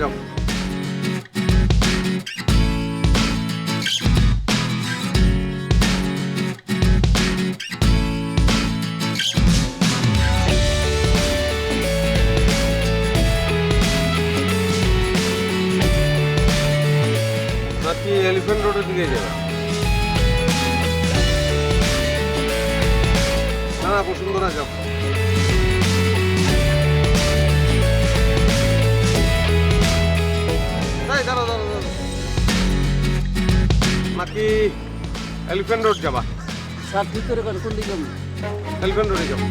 যাও। নাকি এলিফ্যান্ট রোডের দিকে যাবে? না না, বসুন্ধরা যাও। দাঁড়াও দাঁড়াও দাঁড়াও, নাকি এলিফ্যান্ট রোড যাবা? স্যার ঠিক করে কোন দিকে যাবো? এলিফ্যান্ট রোডে যাবো।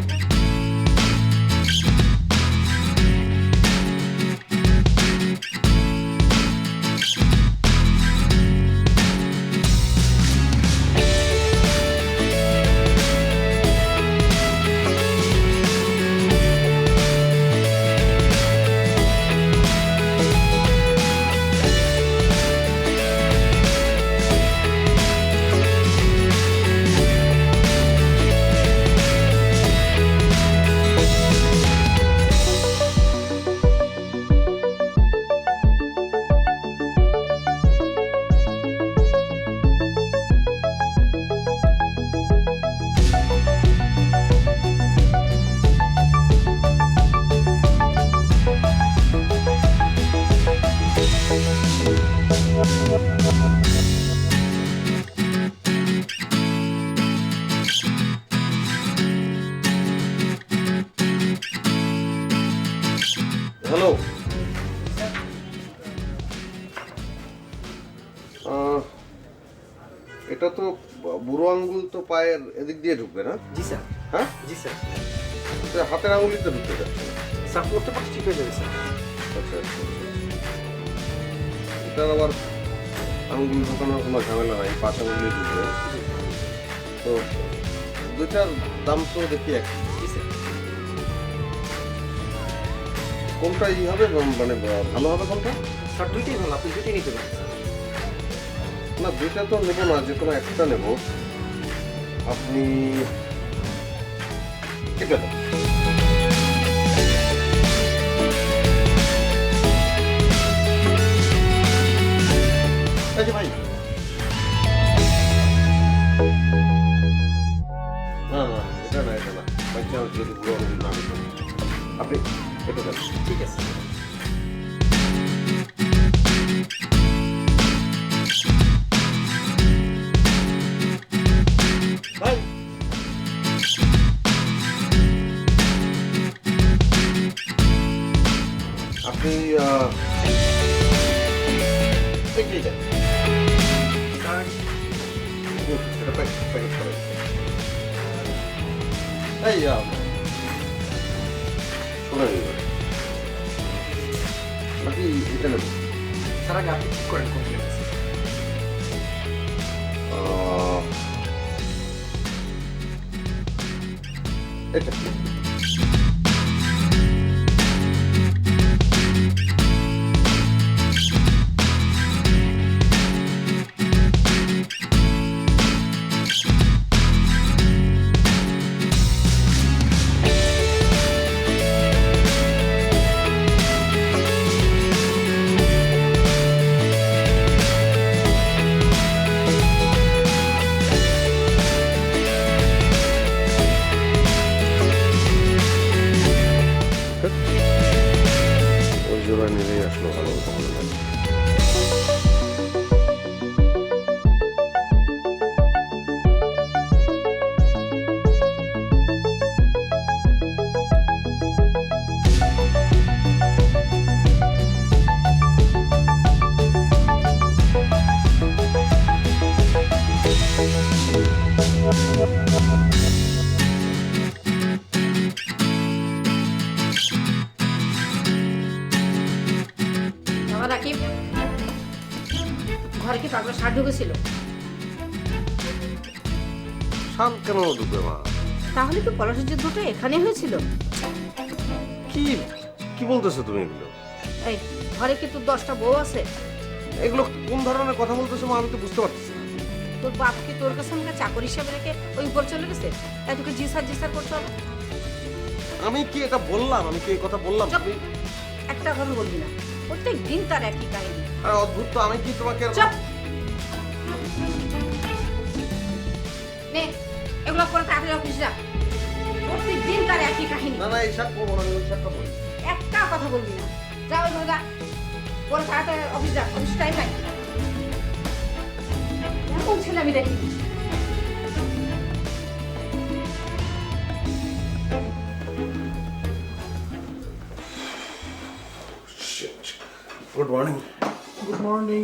হ্যালো, এটা তো বুড়ো আঙ্গুল তো পায়ের এদিক দিয়ে ঢুকবে না? জি স্যার। হ্যাঁ জি স্যার। তো হাতের আঙ্গুলি তো ঢুকতে যাচ্ছে না। স্যার করতে পারছি, ঠিক হয়ে যাবে স্যার। আচ্ছা আচ্ছা, এটার আবার আঙ্গুল ঢোকানোর কোনো ঝামেলা নাই, পাঁচ আঙ্গুলি ঢুকবে। তো দুইটার দাম তো দেখি এক। জি স্যার। কোনটা ই হবে, মানে ভালো হবে কোনটা? স্যার দুইটাই ভালো, আপনি দুইটাই নিতে পারেন। না দুইটা তো নেবো না, যে কোনো একটা নেবো। আপনি এটা দেন। এই যে ভাই, না না এটা না, এটা না, বাচ্চা যদি বুড়ো আঙুল না নিতে, আপনি এটা দেন। ঠিক আছে। ভাই আপনি এইটাই দেন। স্যার এটা প্যাকেট করে এই শোনা যাবে নাকি এটা নেব? স্যার আগে আপনি ঠিক করেন কোন দিকে আছে। এটা ওই জোড়া নিলেই আসলো ভালো হতো মনে হয়। বাবা রাকিব, ঘরে কি পাগলা ষাঁড় ঢুকেছিল? শাল কেন ঢুকবে মা? তাহলে কি পলাশের যুদ্ধটা এখানে হয়েছিল? কি কি বলতেছো তুমি এগুলো? এই ঘরে কি তোর 10টা বউ আছে? এগুলো কোন ধরনের কথা বলতেছো মা? আমি তো বুঝতে পারতেছি না। তোর বাপ কি তোর কাছে আমাকে চাকর হিসাবে রেখে ওই উপর চলে গেছে? তাই তোকে জিসার করতে হবে? আমি কি এটা বললাম? আমি কি এই কথা বললাম? চুপ। তুমি একটা কথা বলবি না। প্রত্যেক দিন তার একই কাহিনী। আরে অদ্ভুত তো, আমি কি তোমাকে চুপ! নে, এগুলো করে তাড়াতাড়ি অফিস যা। প্রত্যেক দিন তার একই কাহিনী। না না এইসব করবো না, আমি ওইসব করবো না। একটা কথা বলবি না। যা ওইগুলো যা। পরে তাড়াতাড়ি অফিস যা, অফিস টাইম নাই। এরকম ছেলে আমি দেখি। Good morning. Good morning.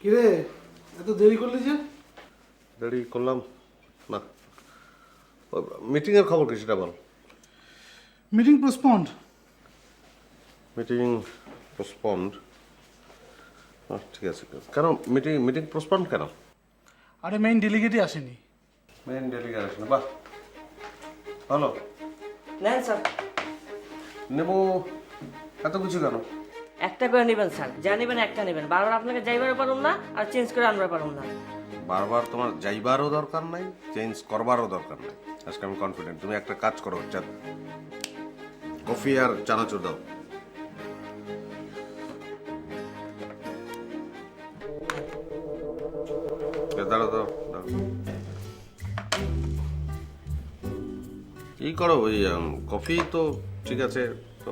কিরে এত দেরি করলি যে? দেরি করলাম না, মিটিংয়ের খবর কি সেটা বল। Meeting postponed. Meeting postponed? ঠিক আছে, কেন মিটিং পোস্টপন্ড কেন? আরে মেইন ডেলিগেটই আসেনি। মেন ডেলিগেট আছে না? বাহ, ভালো। নেন স্যার, নেবো এত কিছু কেন? একটা করে নেবেন স্যার, যা নেবেন একটা নেবেন, বারবার আপনাকে যাইবারও পারুন না আর চেঞ্জ করে আনবার পারুন না। বারবার তোমার যাইবারও দরকার নাই, চেঞ্জ করবারও দরকার নাই। আজকে আমি কনফিডেন্ট। তুমি একটা কাজ করো, কফি আর চানাচুর দাও। দাঁড়াও দাও দাও। কি করো ওই কফি তো ঠিক আছে, তো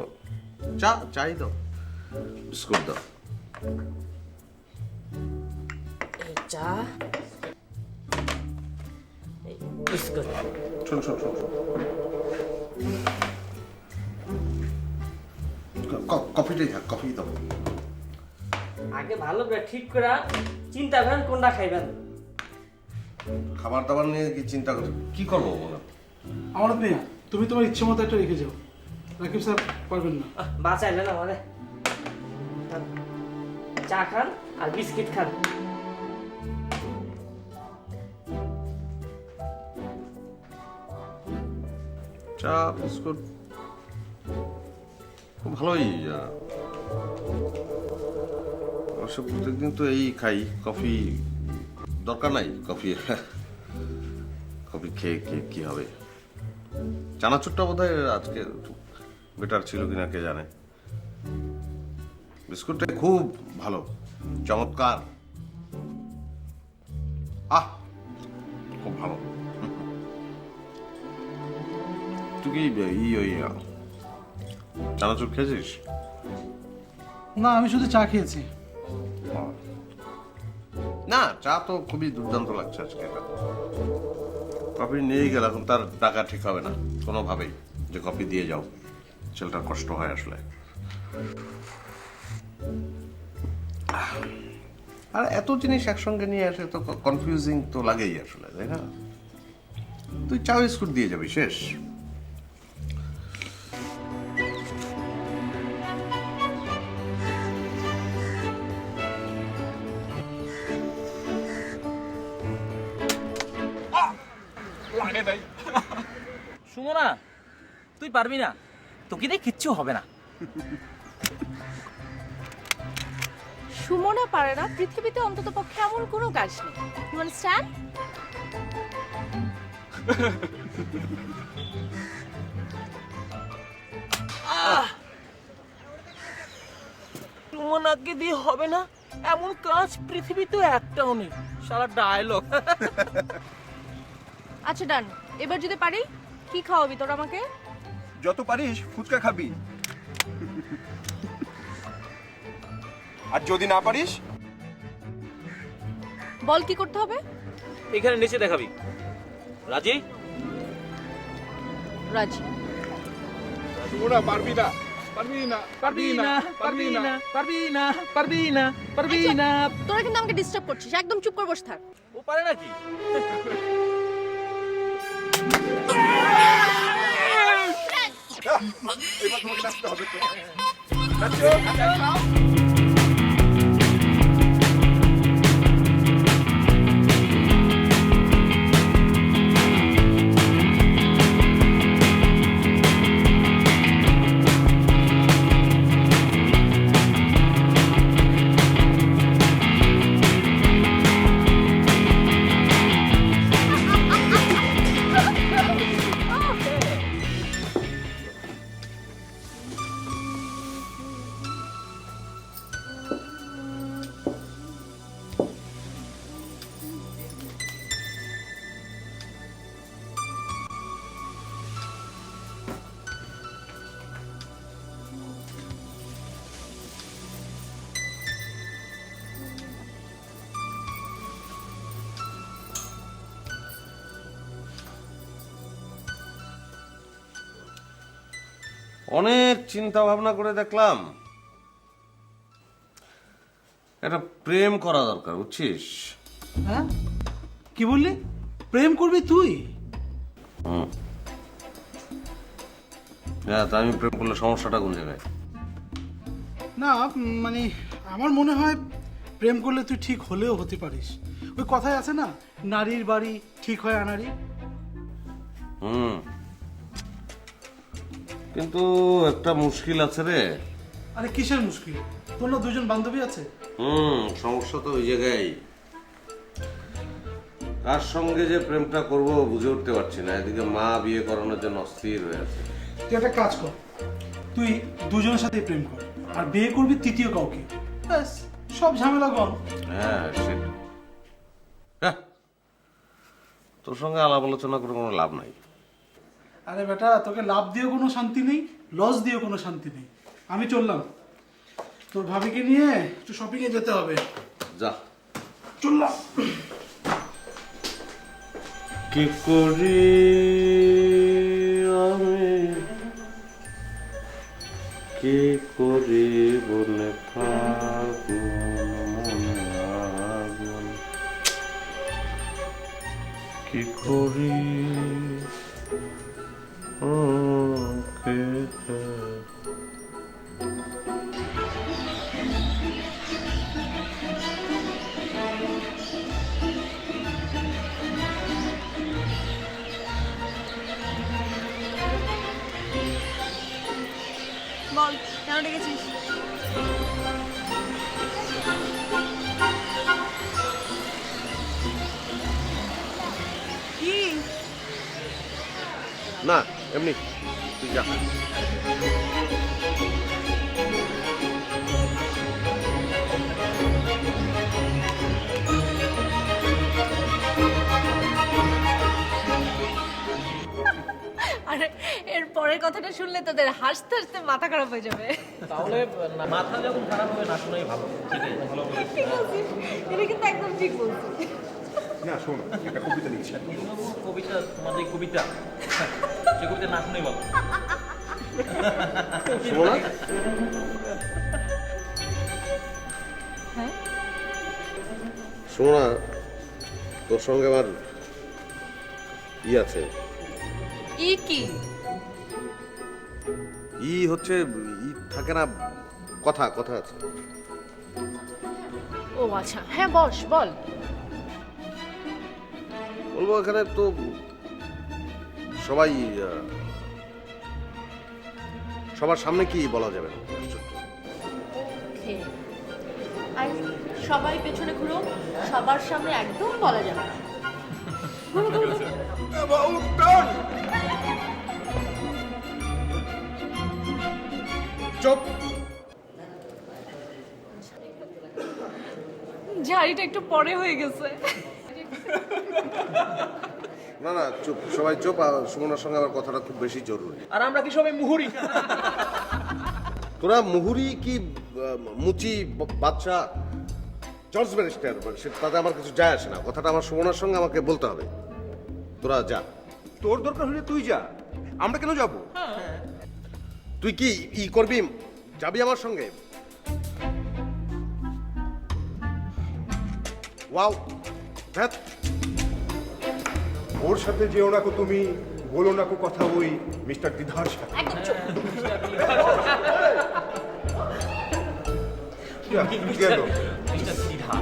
চাই দাও, বিস্কুট দাও। এই চা, এই বিস্কুট। শোন শোন শোন শোন, কফিটাই থাক, কফি দাও। আগে ভালো করে ঠিক করে চিন্তা করেন কোনটা খাইবেন। খাবার দাবার নিয়ে কি চিন্তা করছো? কি করবো বলো? আমার মেয়ে, তুমি তোমার ইচ্ছে মতো একটা রেখে যাও। রাকিব স্যার পারবেন না। বাঁচাইলেন আমারে। চা খান আর বিস্কিট খান। চা বিস্কুট খুব ভালোই। অবশ্য প্রত্যেকদিন তো এই খাই, কফি দরকার নাই। কফি কফি খেয়ে কি হবে? চানাচুরটা বোধ হয় আজকে বেটার ছিল কিনা কে জানে। বিস্কুটটা খুব ভালো, চমৎকার। খুব ভালো। তুই কি ওই চানাচুর খেয়েছিস? না, আমি শুধু চা খেয়েছি। না, চা তো খুবই দুর্দান্ত লাগছে আজকে। কফি নিয়ে গেলে এখন তার টাকা ঠিক হবে না কোনোভাবেই, যে কফি দিয়ে যাও। ছেলেটার কষ্ট হয় আসলে। আর এত জিনিস একসঙ্গে নিয়ে আসে তো কনফিউজিং তো লাগেই আসলে, তাই না? তুই চা বিস্কুট দিয়ে যাবি, শেষ। সুমনা, তুই পারবি না, তোকে দিয়ে কিচ্ছু হবে না। সুমনা পারে না পৃথিবীতে অন্তত পক্ষে এমন কোনো কাজ নেই। You understand? সুমনাকে দিয়ে হবে না এমন কাজ পৃথিবীতে একটাও নেই। সারা ডায়লগ। আচ্ছা ডান, এবার যদি পারি, কি খাওয়াবি তোর আমাকে? যত পারিস ফুচকা খাবি, আর যদি না পারিস বল কি করতে হবে? এখানে নিচে দেখাবি। রাজি? রাজি। তোরা পারবি না, পারবি না, পারবি না, পারবি না, পারবি না, পারবি না, পারবি না। তোরা কিন্তু আমাকে ডিস্টার্ব করছিস, একদম চুপ করে বসে থাক। ও পারে নাকি? এবার তোমাকে নাচতে হবে তো। অনেক চিন্তা ভাবনা করে দেখলাম একটা প্রেম করা দরকার, বুঝছিস? হ্যাঁ, কি বললি? প্রেম করবি তুই? হ্যাঁ, তা আমি প্রেম করলে সমস্যাটা কোন জায়গায়? না মানে আমার মনে হয় প্রেম করলে তুই ঠিক হলেও হতে পারিস। ওই কথায় আছে না, নারীর বাড়ি ঠিক হয় আনাড়ি। কিন্তু একটা মুশকিল আছে রে। আরে কিসের মুশকিল? তোর না দুজন বান্ধবী আছে? সমস্যা তো ওই জায়গায়। কার সঙ্গে যে প্রেমটা করব বুঝে উঠতে পারছি না। এদিকে মা বিয়ে করানোর জন্য অস্থির হয়ে আছে। তুই একটা কাজ কর, তুই দুজনের সাথে প্রেম কর আর বিয়ে করবি তৃতীয় কাউকে, ব্যাস সব ঝামেলা গন। হ্যাঁ, সেটা। হ্যাঁ, তোর সঙ্গে আলাপ আলোচনা করে কোনো লাভ নাই। আরে বেটা, তোকে লাভ দিয়ে কোনো শান্তি নেই, লস দিয়ে কোনো শান্তি নেই। আমি চললাম, তোর ভাবিকে নিয়ে একটু শপিং এ যেতে হবে। যা, চললাম। কি করি আমি, কি করি বলে ফাগুন মনে আগুন, কি করি ওকে বল কেন ডেকেছিস? কি? না, এমনি তুই যা। আরে এর পরের কথাটা শুনলে তোদের হাসতে হাসতে মাথা খারাপ হয়ে যাবে। তাহলে মাথা যখন খারাপ হবে না শোনাই ভালো। ঠিক আছে, ভালো বলে। ঠিক আছে, এটা কিন্তু একদম ঠিক বলছিস। না শোন, একটা কবিতা লিখছি। কবিতা, তোমাদের এই কবিতা, সে কবিতা না শুনেই ভালো। শোনা, হ্যাঁ, শোনা, তোর সঙ্গে আমার আছে। কি হচ্ছে থাকে না, কথা কথা আছে। ও আচ্ছা, হ্যাঁ বস, বল। বলবো এখানে তো সবাই সবার সামনে কি বলা যাবে না। আর সবাই পেছনে ঘুরো, সবার সামনে একদম বলা যাবে না। চুপ। ঝাড়িটা একটু পরে হয়ে গেছে। না না, চুপ, সবাই চুপ। সুমনার সঙ্গে আমার কথাটা খুব বেশি জরুরি। আর আমরা কি সবাই মুহুরি? তোরা মুহুরি কি মুচি বাচ্চা জর্জ ব্যারিস্টার, তাতে আমার কিছু যায় আসে না। কথাটা আমার সুমনার সঙ্গে আমাকে বলতে হবে। তোরা যা। তোর দরকার হলে তুই যা, আমরা কেন যাবো? তুই কি করবি, যাবি আমার সঙ্গে? ওয়াও, ধ্যাৎ। ওর সাথে যেও না কো তুমি, বলো না কো কথা ওই মিস্টার দিধার সাথে। একদম চুপ। গেল। মিস্টার সিধা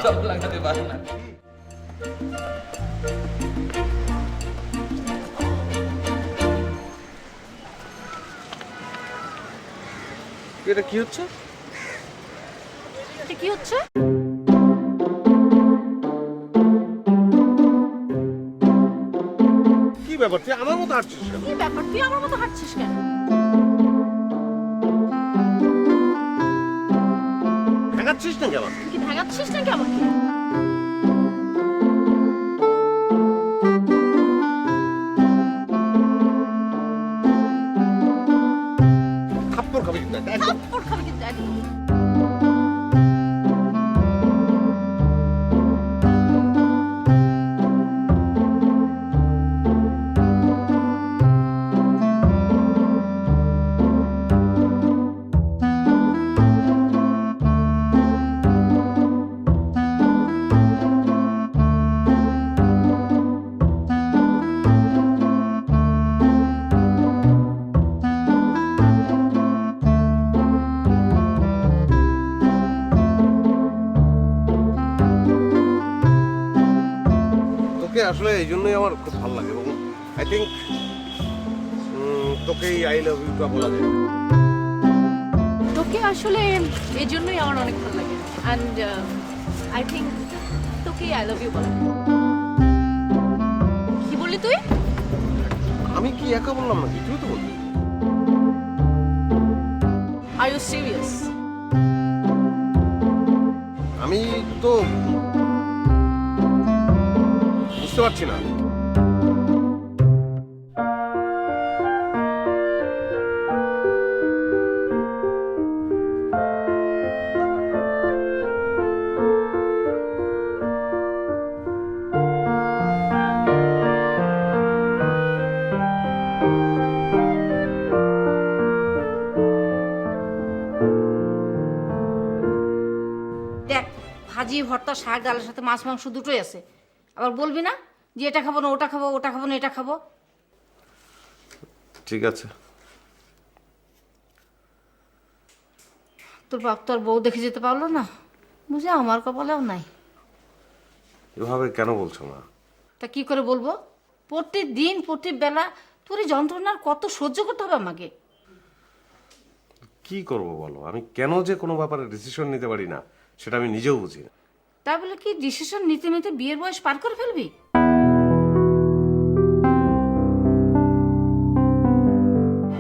সব লাগাতে পারে না। এটা কি হচ্ছে? এটা কি হচ্ছে? কি ব্যাপার, তুই আমার মতো হাঁটছিস কেন? কি ব্যাপার, তুই আমার মতো হাঁটছিস কেন? ভেঙাচ্ছিস নাকি আমার? তুই কি ভেঙাচ্ছিস না কেমন? থাপ্পড় খাবি কিন্তু একদম। থাপ্পড় খাবি কিন্তু একদম। আসলে এই জন্যই আমার খুব ভালো লাগে এবং আই থিঙ্ক তোকেই আই লাভ ইউটা বলা যায়। তোকে আসলে এই জন্যই আমার অনেক ভালো লাগে অ্যান্ড আই থিঙ্ক তোকে আই লাভ ইউ বলা কি বললি তুই আমি কি একা বললাম নাকি, তুই তো বলবি। আর ইউ সিরিয়াস আমি তো বুঝতে পারছি না। দেখ ভাজি ভর্তা শাক ডালের সাথে মাছ মাংস দুটোই আছে, আবার বলবি না যে এটা খাবো না ওটা খাবো, ওটা খাবো না এটা খাবো। ঠিক আছে, তোর বাপ তোর বউ দেখে যেতে পারলো না, বুঝে আমার কপালেও নাই। এভাবে কেন বলছো না? তা কি করে বলবো, প্রতিদিন প্রতি বেলা তোর এই যন্ত্রণার কত সহ্য করতে হবে আমাকে। কি করব বলো, আমি কেন যে কোনো ব্যাপারে ডিসিশন নিতে পারি না সেটা আমি নিজেও বুঝি না। তা বলে কি ডিসিশন নিতে নিতে বিয়ের বয়স পার করে ফেলবি?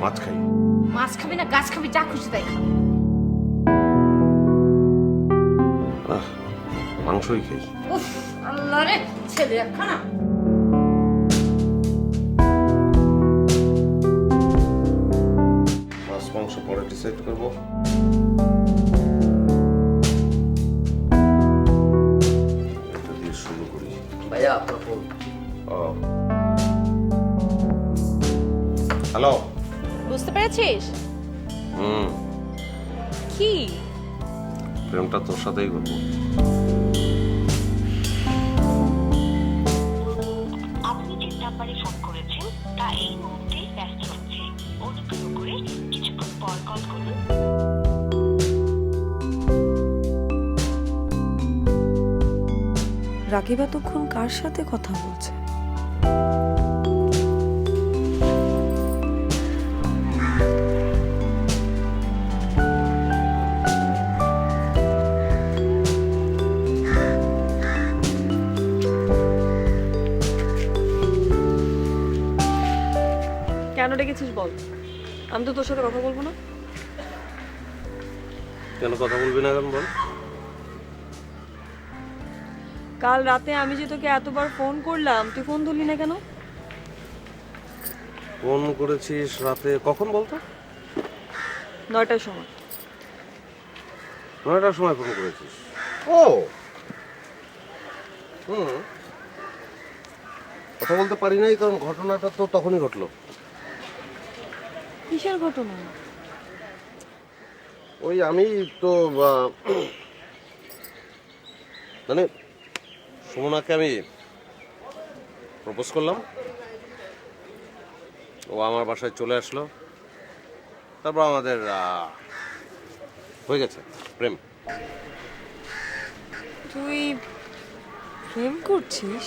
মাছ খাই। মাছ খাবি না গাছ খাবি, যা খুশি তাই খা। মাংসই খাই। উফ আল্লাহ রে, ছেলে একখানা। মাছ মাংস পরে ডিসাইড করবো। এটা দিয়ে শুরু করি। ভাইয়া আপনার ফোন। ও হ্যালো। বুঝতে পেরেছিস কি প্রেমটা তোর সাথেই করবো। আপনি যে নাম্বারে ফোন করেছেন তা এই মুহূর্তে ব্যস্ত হচ্ছে, অনুগ্রহ করে কিছুক্ষণ পর কল করুন। রাকিব এতক্ষণ কার সাথে কথা বলছে? কেন ডেকেছিস বল, আমি তো তোর সাথে কথা বলবো না। কেন কথা বলবি না কেন বল? কাল রাতে আমি যে তোকে এতবার ফোন করলাম, তুই ফোন ধরলি না কেন? ফোন করেছিস রাতে কখন বলতো? 9টার সময়। 9টার সময় ফোন করেছিস? ও কথা বলতে পারি নাই কারণ ঘটনাটা তো তখনই ঘটলো। কিসের ঘটনা? ওই আমি তো মানে সুমনাকে আমি প্রপোজ করলাম, ও আমার বাসায় চলে আসলো, তারপর আমাদের হয়ে গেছে প্রেম। তুই প্রেম করছিস?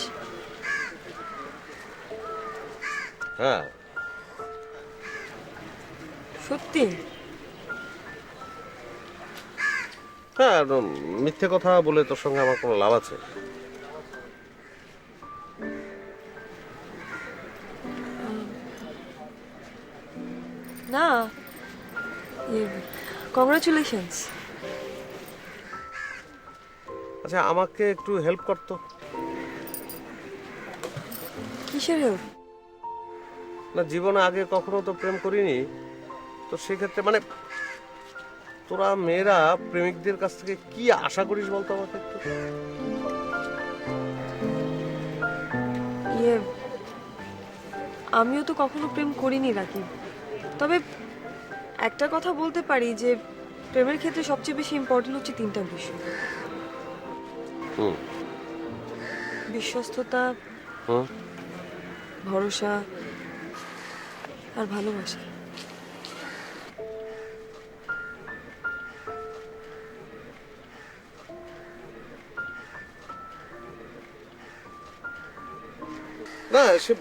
হ্যাঁ সত্যি? হ্যাঁ, মিথ্যে কথা বলে তোর সঙ্গে আমার কোনো লাভ আছে? না, কংগ্রাচুলেশনস। আচ্ছা আমাকে একটু হেল্প করতো। কিসের হেল্প? না জীবনে আগে কখনো তো প্রেম করিনি, তো সেক্ষেত্রে মানে তোরা মেয়েরা প্রেমিকদের কাছ থেকে কি আশা করিস বলতো আমাকে একটু। আমিও তো কখনো প্রেম করিনি রাকিব, তবে একটা কথা বলতে পারি যে প্রেমের ক্ষেত্রে সবচেয়ে বেশি ইম্পর্টেন্ট হচ্ছে 3টা বিষয়। বিশ্বস্ততা, ভরসা আর ভালোবাসা। না সে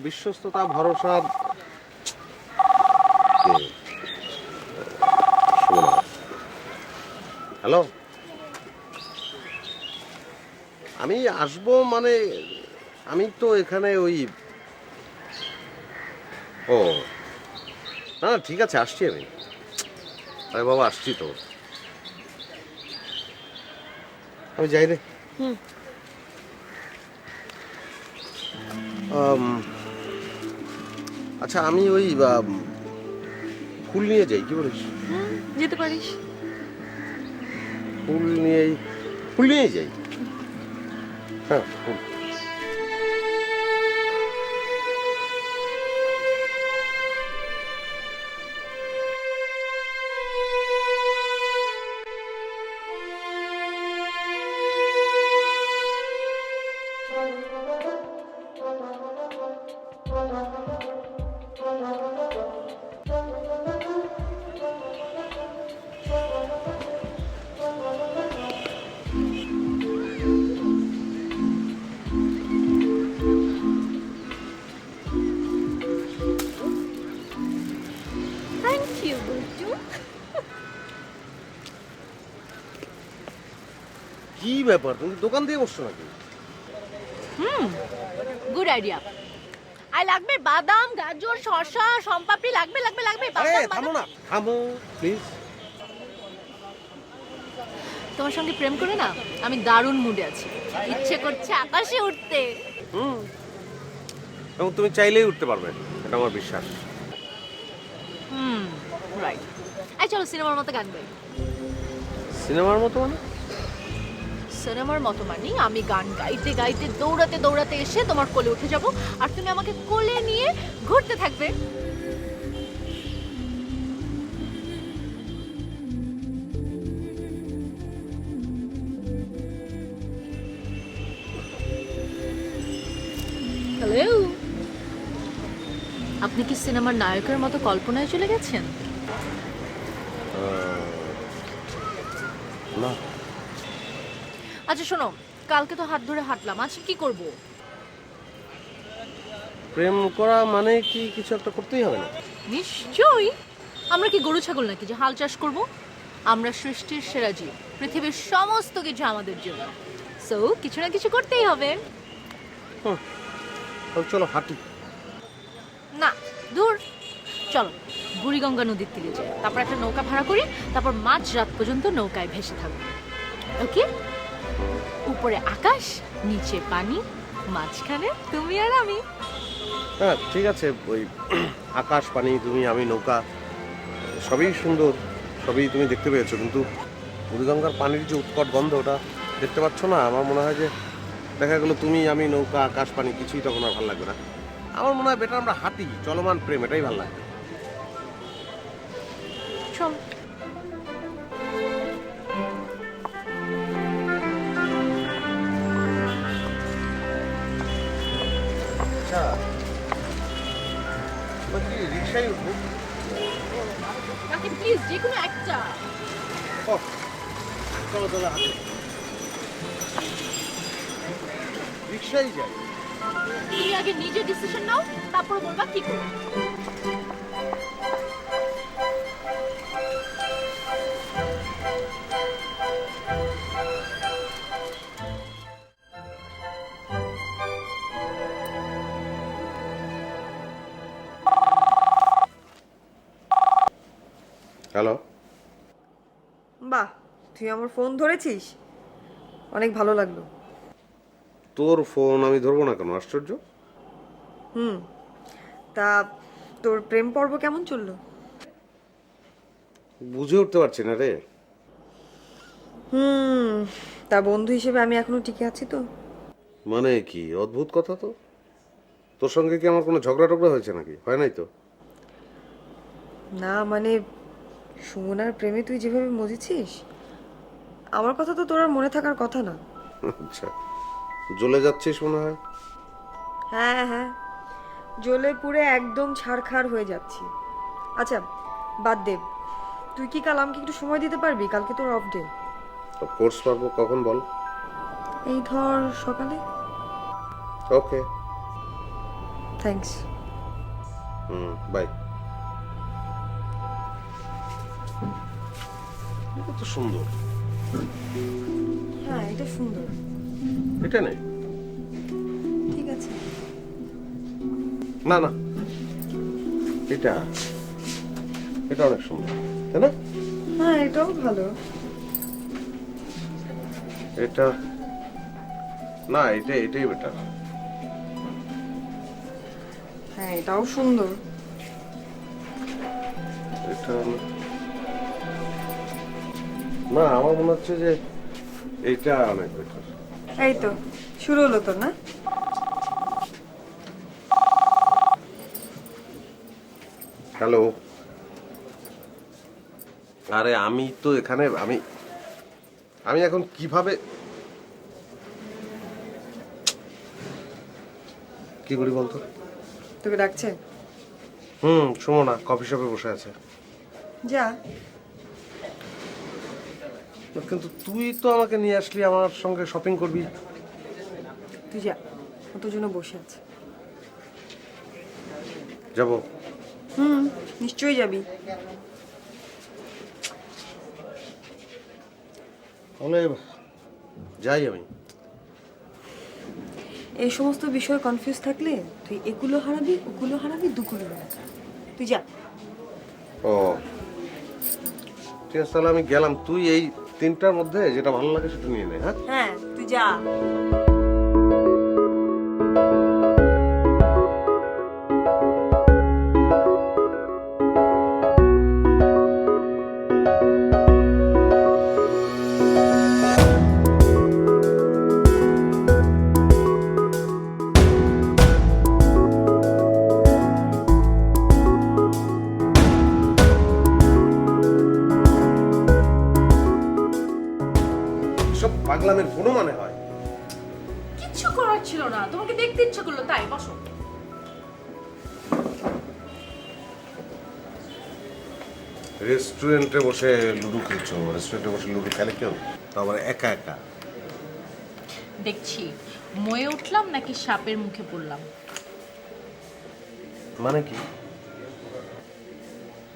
বিশ্বস্ততা ভরসা হ্যালো, আমি আসবো মানে আমি তো এখানে ওই ও না না, ঠিক আছে আসছি আমি। আরে বাবা আসছি তো, আমি যাই রে। আচ্ছা আমি ওই ফুল নিয়ে যাই, কি বলিস? যেতে পারিস। ফুল নিয়ে যাই। হ্যাঁ ফুল। Thank you Guddu. কি ব্যাপার, তুমি দোকান দিয়ে বসছো নাকি? Good idea. আই লাগবে বাদাম, গাজর, শসা, সম্পাপড়ি লাগবে লাগবে লাগবে। আরে বাদাম, থামো না, থামো প্লিজ। তোমার সঙ্গে প্রেম করে না আমি দারুণ মুডে আছি, ইচ্ছে করছে আকাশে উঠতে। এবং তুমি চাইলেই উঠতে পারবে, এটা আমার বিশ্বাস। রাইট। এই চলো সিনেমার মতো গান গাই। সিনেমার মতো মানে? সিনেমার মতো মানে আমি গান গাইতে গাইতে দৌড়াতে দৌড়াতে এসে তোমার কোলে উঠে যাব, আর তুমি আমাকে কোলে নিয়ে ঘুরতে থাকবে। হ্যালো, আপনি কি সিনেমার নায়কের মতো কল্পনায় চলে গেছেন? না। আচ্ছা শোনো, কালকে তো হাত ধরে হাঁটলাম, আজকে কি করব? প্রেম করা মানে কি কিছু একটা করতেই হবে না? নিশ্চয়ই। আমরা কি গরু ছাগল নাকি যে হাল চাষ করব? আমরা সৃষ্টির সেরা জীব, পৃথিবীর সমস্ত কিছু আমাদের জন্য, সো কিছু না কিছু করতেই হবে। চলো হাঁটি। না দূর, চলো বুড়িগঙ্গা নদীর তীরে যাই, তারপর একটা নৌকা ভাড়া করি, তারপর মাঝ রাত পর্যন্ত নৌকায় ভেসে থাকবো। ওকে? উপরে আকাশ, নিচে পানি, মাঝখানে তুমি আর আমি। হ্যাঁ ঠিক আছে, ওই আকাশ পানি তুমি আমি নৌকা সবই সুন্দর, সবই তুমি দেখতে পেয়েছো, কিন্তু বুড়িগঙ্গার পানির যে উৎকট গন্ধ ওটা দেখতে পাচ্ছ না? আমার মনে হয় যে দেখা গেলো তুমি আমি নৌকা আকাশ পানি কিছুই তখন আর ভালো লাগবে না। আমার মনে হয় বেটার আমরা হাঁটি, চলমান প্রেম, এটাই ভালো লাগবে। চল। আচ্ছা রিক্সায় উঠবো? কাকে প্লিজ যে কোনো একটা। চলো চলো হাঁটি, রিক্সায় যাই। তুমি আগে নিজে ডিসিশন নাও, তারপর বলবা কি করবে। হ্যালো। বাহ, তুই আমার ফোন ধরেছিস, অনেক ভালো লাগলো। তোর ফোন আমি ধরবো না কেন? আশ্চর্য। তা তোর প্রেম পর্ব কেমন চললো? বুঝে উঠতে পারছি না রে। তা বন্ধু হিসেবে আমি এখনো টিকে আছি তো? মানে কি অদ্ভুত কথা তো। তোর সঙ্গে কি আমার কোনো ঝগড়া টগড়া হয়েছে নাকি? হয় নাই তো? না মানে সুমনার প্রেমে তুই যেভাবে মজেছিস, আমার কথা তো তোর আর মনে থাকার কথা না। আচ্ছা, জ্বলে যাচ্ছিস মনে হয়। হ্যাঁ হ্যাঁ, জ্বলে পুড়ে একদম ছারখার হয়ে যাচ্ছি। আচ্ছা বাদ দে, তুই কি কাল আমাকে একটু সময় দিতে পারবি? কালকে তোর অফ ডে। কোর্স পারবো, কখন বল? এই ধর সকালে। ওকে, থ্যাঙ্কস। বাই। এটা তো সুন্দর। হ্যাঁ এটা সুন্দর। এটা নেই। ঠিক আছে। না না, এটা এটা অনেক সুন্দর, তাই না? হ্যাঁ এটাও ভালো। এটা না, এটাই বেটার। হ্যাঁ এটাও সুন্দর। এটা না, আমার মনে হচ্ছে যে এইটা অনেক বেটার। এই তো শুরু হলো তো না? হ্যালো। আরে আমি তো এখানে, আমি এখন কিভাবে কি করি বলতো? তোকে ডাকছে? সুমনা কফি শপে বসে আছে। যা। কিন্তু তুই তো আমাকে নিয়ে আসলি, আমার সঙ্গে শপিং করবি। তুই যা, ও তোর জন্য বসে আছে। যাবো? নিশ্চয়ই যাবি। তাহলে যাই আমি। এই সমস্ত বিষয়ে কনফিউজ থাকলে তুই এগুলো হারাবি, ওগুলো হারাবি, দুগুলো হারাবি। তুই যা। ও ঠিক আছে, তাহলে আমি গেলাম। তুই এই তিনটার মধ্যে যেটা ভালো লাগে সেটা নিয়ে নে। হ্যাঁ হ্যাঁ তুই যা। সব পাগলামের কোনো মানে হয়? কিচ্ছু করার ছিল না, তোমাকে দেখতে ইচ্ছে করলো তাই। বসো। রেস্টুরেন্টে বসে লুডো খেলছো? রেস্টুরেন্টে বসে লুডো খেলে কেউ? তারপরে একা একা? দেখছি ময়ে উঠলাম নাকি সাপের মুখে পড়লাম। মানে কি?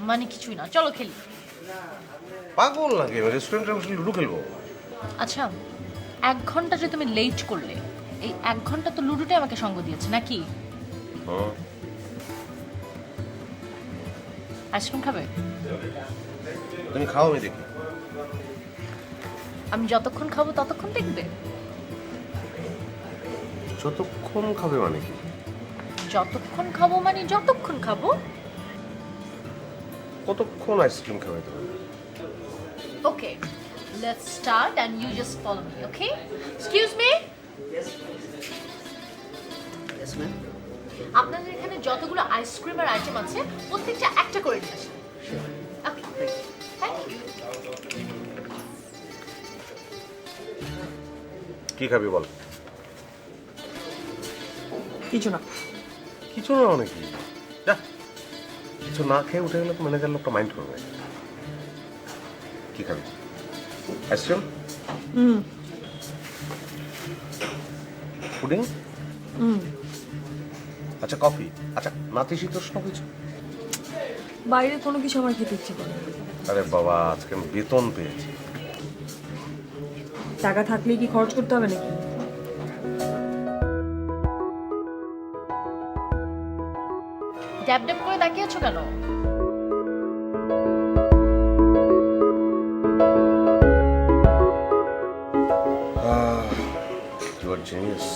মানে কিছুই না, চলো খেলি। পাগল লাগে, রেস্টুরেন্টে বসে লুডো খেলবো? আচ্ছা 1 ঘন্টা যে তুমি লেট করলে, এই 1 ঘন্টা তো লুডোটাই আমাকে সঙ্গ দিয়েছে নাকি? আইসক্রিম খাবে? তুমি খাও, আমি দেখি। আমি যতক্ষণ খাবো ততক্ষণ দেখবে? যতক্ষণ খাবে মানে কি? যতক্ষণ খাবো মানে যতক্ষণ খাবো। কতক্ষণ আইসক্রিম খাবে তুমি? Okay, let's start and you just follow me, okay? Excuse me. Yes ma'am. আপনাদের এখানে যতগুলো আইসক্রিমের আইটেম আছে প্রত্যেকটা একটা করে নিয়ে আসেন। ওকে, থ্যাংক ইউ। কি খাবি বল? কিছু না। কিছু না মানে কি? যা, কিছু না খেয়ে উঠে গেলে তো ম্যানেজার লোকটা মাইন্ড করবে। কি খাবি? আইসক্রিম? পুডিং? আচ্ছা কফি? আচ্ছা নাতিশীতোষ্ণ কিছু? বাইরে কোনো কিছু আমার খেতে ইচ্ছে করে না। আরে বাবা, আজকে আমি বেতন পেয়েছি। টাকা থাকলে কি খরচ করতে হবে নাকি? ড্যাব ড্যাব করে তাকিয়ে আছো কেন? You are genius.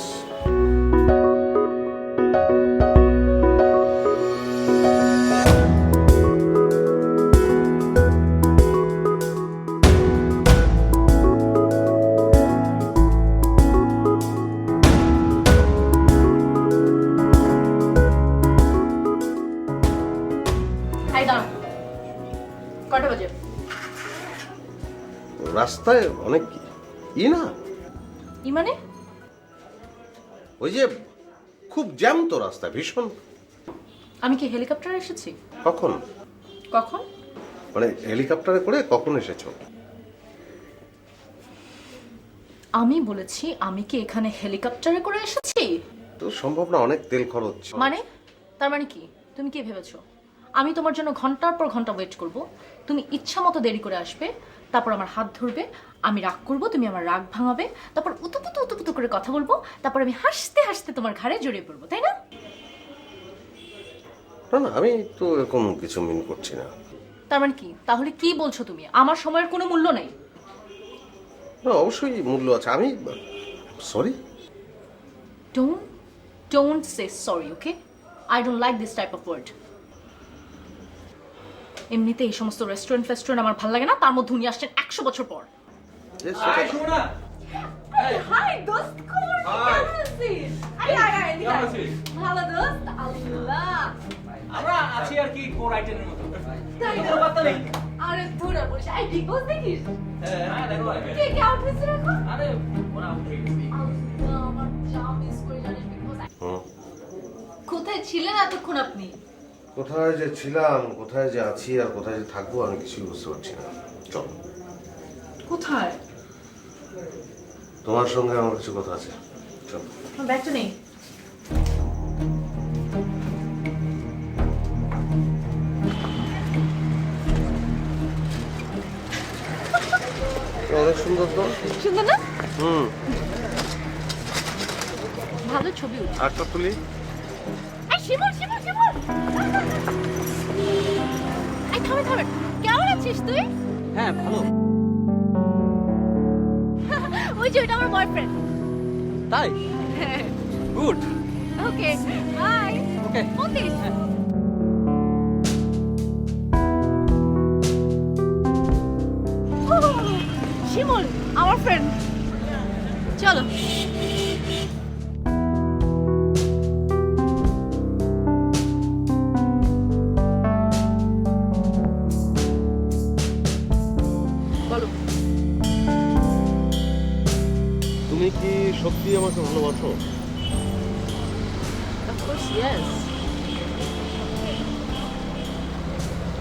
এই দাঁড়াও, কটা বাজে? রাস্তায় অনেক না, ই মানে? ওই যে খুব জ্যাম তো রাস্তায়, ভীষণ। আমি কি হেলিকপ্টারে এসেছি? কখন? কখন মানে হেলিকপ্টারে করে কখন এসেছো? আমি বলেছি আমি কি এখানে হেলিকপ্টারে করে এসেছি? তো সম্ভব না, অনেক তেল খরচ। মানে তার মানে কি তুমি কি ভেবেছো আমি তোমার জন্য ঘন্টার পর ঘন্টা ওয়েট করব, তুমি ইচ্ছা মতো দেরি করে আসবে, তারপর আমার হাত ধরবে, আমি রাগ করব, তুমি আমার রাগ ভাঙাবে, তারপর উতুপুতু করে কথা বলবো, তারপর আমি হাসতে হাসতে তোমার ঘাড়ে জড়িয়ে পড়বো, তাই না? না না, আমি তো এরকম কিছু মিন করছি না। তার মানে কি? তাহলে কি বলছো তুমি আমার সময়ের কোনো মূল্য নেই? না, অবশ্যই মূল্য আছে। আমি sorry. Don't say sorry, okay? I don't like this type of word. এমনিতে এই সমস্ত রেস্টুরেন্ট আমার ভালো লাগে না, তার মধ্যে উনি আসছেন 100 বছর পর। আয় সোনা। হাই দোস্ত, কেমন আছিস? আয় কেমন আছিস? ভালো দোস্ত, আল্লাহ। আমরা আছি আর কি কোর আইটেমের মতো। তাই না? কোনো কথা নেই। আরে ধুরা বলিস, আই বিগ বস দেখিস? হ্যাঁ দেখো কে আউট হয়েছে এখন? আরে ওরা উঠে গেছে। আল্লাহ, আমার যা মিস করে জানিস বিগ বস। কোথায় ছিলেন এতক্ষণ আপনি? কোথায় যে ছিলাম, কোথায় যে আছি আর কোথায় যে থাকবো আমি কিছুই বুঝতে পারছি না। চল। কোথায়? তোমার সঙ্গে আমার কিছু কথা আছে, চল। আমার ব্যাগটা নেই। অনেক সুন্দর তো। সুন্দর না? ভালো ছবি উঠছে। একটা তুলি। এই শিমুল। এই থামে। কেমন আছিস তুই? হ্যাঁ ভালো। ওই যে ওটা আমার বয়ফ্রেন্ড। তাই? গুড। Okay bye. ওকে। মতিস। শিমুল আমার ফ্রেন্ড। চলো। বলো। তুমি কি সত্যি আমাকে ভালোবাসো? Of course, yes.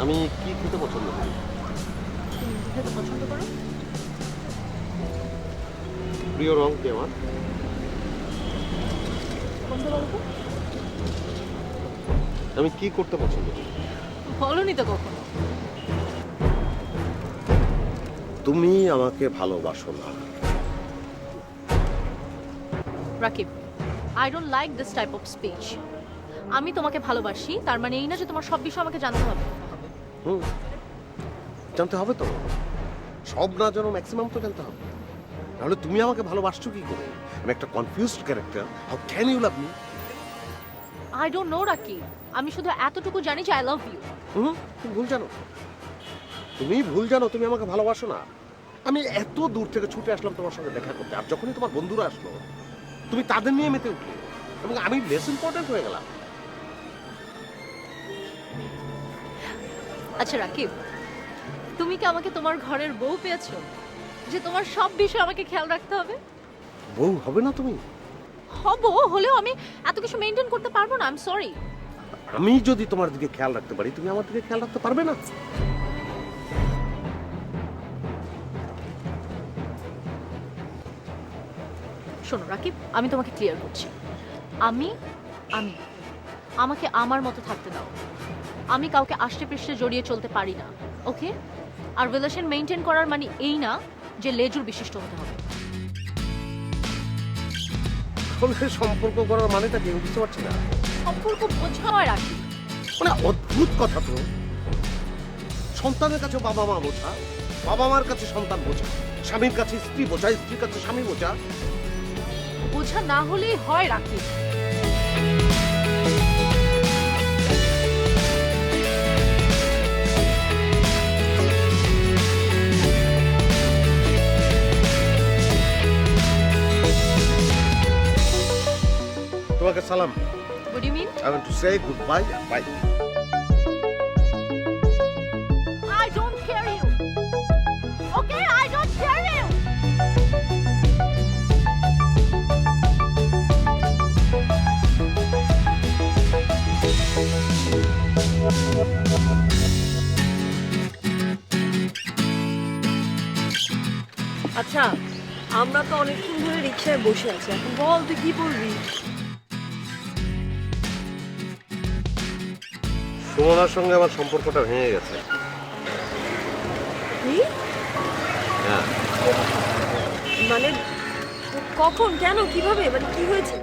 আমি কি খেতে পছন্দ করি? তুমি খেতে পছন্দ করো? প্রিয় রং কি আমার? কোনটা বলো তো? আমি কি করতে পছন্দ করি? বলোনি তো কখনো। তুমি আমাকে ভালোবাসো না। Rakib, I don't like this type of speech. আমি তোমাকে ভালোবাসি তার মানে এই না যে তোমার সব বিষয় আমাকে জানতে হবে। জানতে হবে তো, সব না জানো ম্যাক্সিমাম তো জানতে হবে। তাহলে তুমি আমাকে ভালোবাসছো কি করে? আমি একটা confused character. How can you love me? I don't know Rakib, আমি শুধু এতটুকু জানি যে I love you. তুমি ভুল জানো। তুমি আমাকে ভালোবাসো না। আমি এত দূর থেকে ছুটে আসলাম তোমার সঙ্গে দেখা করতে, আর যখনই তোমার বন্ধুরা আসলো তুমি তাদের নিয়ে মেতে উঠলে এবং আমি লেস ইম্পর্টেন্ট হয়ে গেলাম। আচ্ছা রাকিব, তুমি কি আমাকে তোমার ঘরের বউ পেয়েছো যে তোমার সব বিষয় আমাকে খেয়াল রাখতে হবে? বউ হবে না তুমি? হব, হলেও আমি এত কিছু মেইনটেইন করতে পারবো না। I am sorry. আমি যদি তোমার দিকে খেয়াল রাখতে পারি, তুমি আমার দিকে খেয়াল রাখতে পারবে না? শোনো রাকিব, আমি তোমাকে ক্লিয়ার করছি, আমি আমাকে আমার মতো থাকতে দাও। আমি কাউকে আষ্টে পৃষ্ঠে জড়িয়ে চলতে পারি না, ওকে? আর রিলেশন মেইনটেইন করার মানে এই না যে লেজুর বিশিষ্ট হতে হবে। সম্পর্ক করার মানেটা কি বুঝতে পারছি না। সম্পর্ক বোঝা হয় রাকিব। মানে অদ্ভুত কথা তো। সন্তানের কাছে বাবা মা বোঝা, বাবা মার কাছে সন্তান বোঝা, স্বামীর কাছে স্ত্রী বোঝা, স্ত্রীর কাছে স্বামী বোঝা। বোঝা না হলেই হয় রাকিব। তোমাকে সালাম। What do you mean? I want to say goodbye and bye. I don't care you. Okay, I don't care you. আচ্ছা, আমরা তো অনেকক্ষণ ধরে রিক্সায় বসে আছি, এখন বল তুই কি বলবি? সুমনার সঙ্গে আমার সম্পর্কটা ভেঙে গেছে। কি? হ্যাঁ, মানে কখন, কেন, কিভাবে, মানে কি হয়েছে?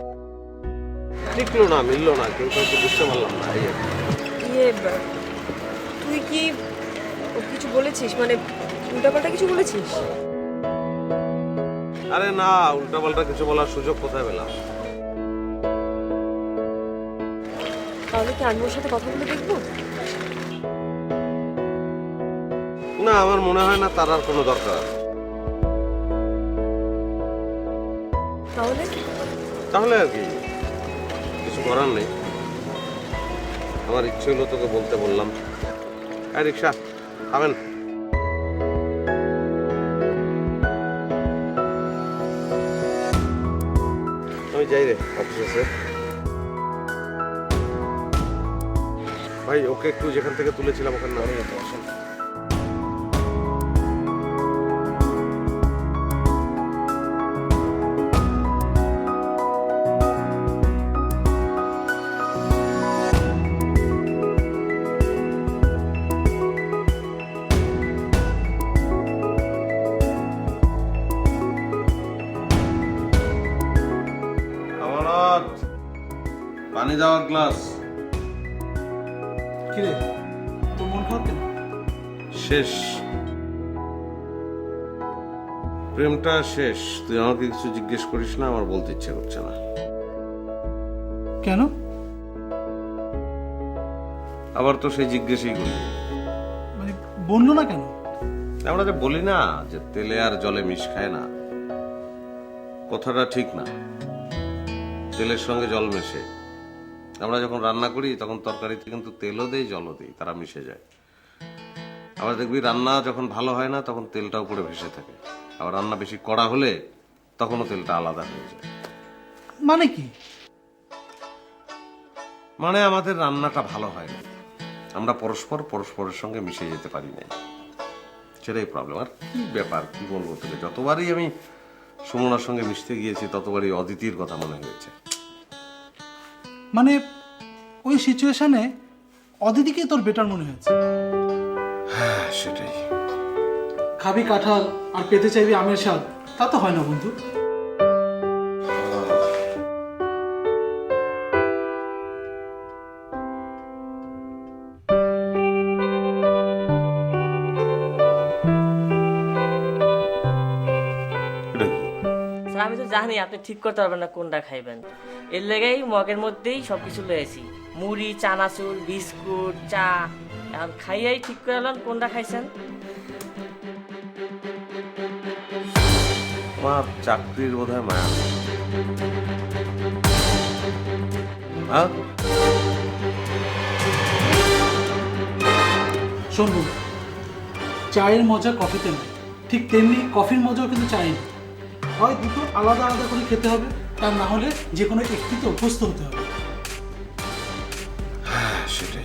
টিকলো না, মিললো না, কেউ কাউকে বুঝতে পারলাম না। এই আর কি। তুই কি কিছু বলেছিস, মানে উল্টাপাল্টা কিছু বলেছিস? আরে না, উল্টাপাল্টা কিছু বলার সুযোগ কোথায় পেলাম? তাহলে কি আমি ওর সাথে কথা বলে দেখবো? না, আমার মনে হয় না তার আর কোনো দরকার আছে। তাহলে আর কি, কিছু করার নেই। আমার ইচ্ছে হলো তোকে বলতে বললাম। এই রিক্সা খাবেন? আমি যাই রে, অফিস আছে। ভাই ওকে একটু যেখান থেকে তুলেছিলাম ওখানে নামিয়ে যেতে আসেন। পানি দেওয়ার গ্লাস। কিরে, তোর মন খারাপ কেন? শেষ, প্রেমটা শেষ। তুই আমাকে কিছু জিজ্ঞেস করিস না, আমার বলতে ইচ্ছে করছে না। কেন? আবার তো সেই জিজ্ঞেসই করলি। মানে বললো না কেন? আমরা যে বলি না যে তেলে আর জলে মিশ খায় না, কথাটা ঠিক না। তেলের সঙ্গে জল মেশে। আমরা যখন রান্না করি তখন তরকারিতে কিন্তু তেলও দেই, জলও দেই, তারা মিশে যায়। আবার দেখবি রান্না যখন ভালো হয় না তখন তেলটা উপরে ভেসে থাকে। আবার রান্না বেশি কড়া হলে তখনও তেলটা আলাদা হয়ে যায়। মানে কি? মানে আমাদের রান্নাটা ভালো হয় না, আমরা পরস্পরের সঙ্গে মিশে যেতে পারি না, সেটাই প্রবলেম। আর কি ব্যাপার, কি বলবো তোকে, যতবারই আমি সুমনার সঙ্গে মিশতে গিয়েছি ততবারই অদিতির কথা মনে হয়েছে। মানে ওই সিচুয়েশনে অদিতিকে তোর বেটার মনে হয়েছে? হ্যাঁ, সেটাই। খাবি কাঁঠাল আর পেতে চাইবি আমের স্বাদ, তা তো হয় না বন্ধু। স্যার আমি তো জানি আপনি ঠিক করতে পারবেন না কোনটা খাইবেন, এর লেগেই মগের মধ্যেই সবকিছু লয়েছি, মুড়ি, চানাচুর, বিস্কুট, চা। এখন খাইয়াই ঠিক করে এলেন কোনটা খাইছেন। আমার চাকরির বোধহয় মায়া। হ্যাঁ, শোন বন্ধু, চায়ের মজা কফিতে নেই, ঠিক তেমনি কফির মজাও কিন্তু চাই না। হয় দুটো আলাদা আলাদা করে খেতে হবে, তা না হলে যে কোনো একটিতে অভ্যস্ত হতে হবে। হ্যাঁ, সেটাই।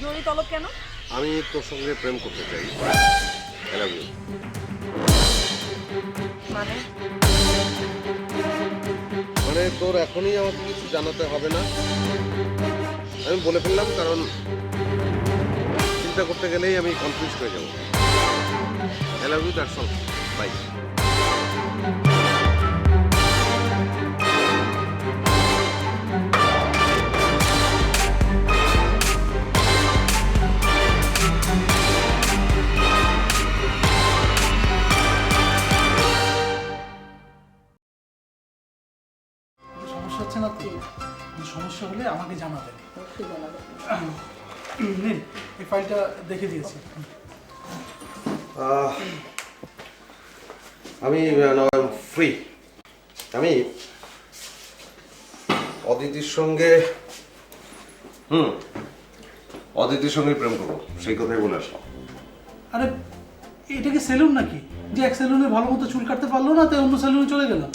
জরুরি তলব কেন? আমি তোর সঙ্গে প্রেম করতে চাই। I love you। মানে তোর এখনই আমাকে কিছু জানাতে হবে না, আমি বলে ফেললাম, কারণ চিন্তা করতে গেলেই আমি কনফিউজ হয়ে যাব। I love you, that's all. Bye। সমস্যা হচ্ছে না তো? সমস্যা হলে আমাকে জানাবেন। নিন, এই ফাইলটা দেখে দিয়েছি। আমি ফ্রি। আমি অদিতির সঙ্গে অদিতির সঙ্গে প্রেম করবো সেই কথাই বলে আসলাম। আরে এটা কি সেলুন নাকি যে এক সেলুনে ভালো মতো চুল কাটতে পারলো না তাই অন্য সেলুনে চলে গেলাম?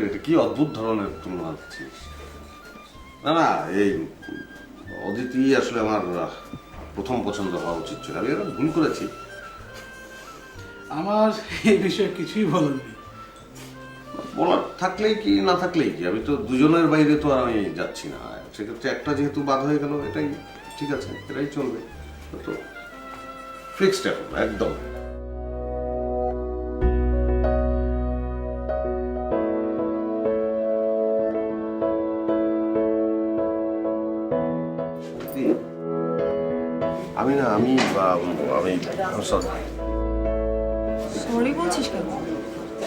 এটা কি অদ্ভুত ধরনের তুলনা দিচ্ছিস। না না, এই অদিতি আসলে আমার প্রথম পছন্দ হওয়া উচিত ছিল। আমি এরকম ভুল করেছি। আমার এই বিষয়ে কিছুই বলেননি। বলার থাকলেই কি না থাকলেই কি, আমি তো দুজনের বাইরে তো আর আমি যাচ্ছি না। সেক্ষেত্রে একটা যেহেতু বাদ হয়ে গেল, এটাই ঠিক আছে, এটাই চলবে। তো ফিক্সড এখন একদম। আমি না আমি আমি সরি। সরি বলছিস কেন?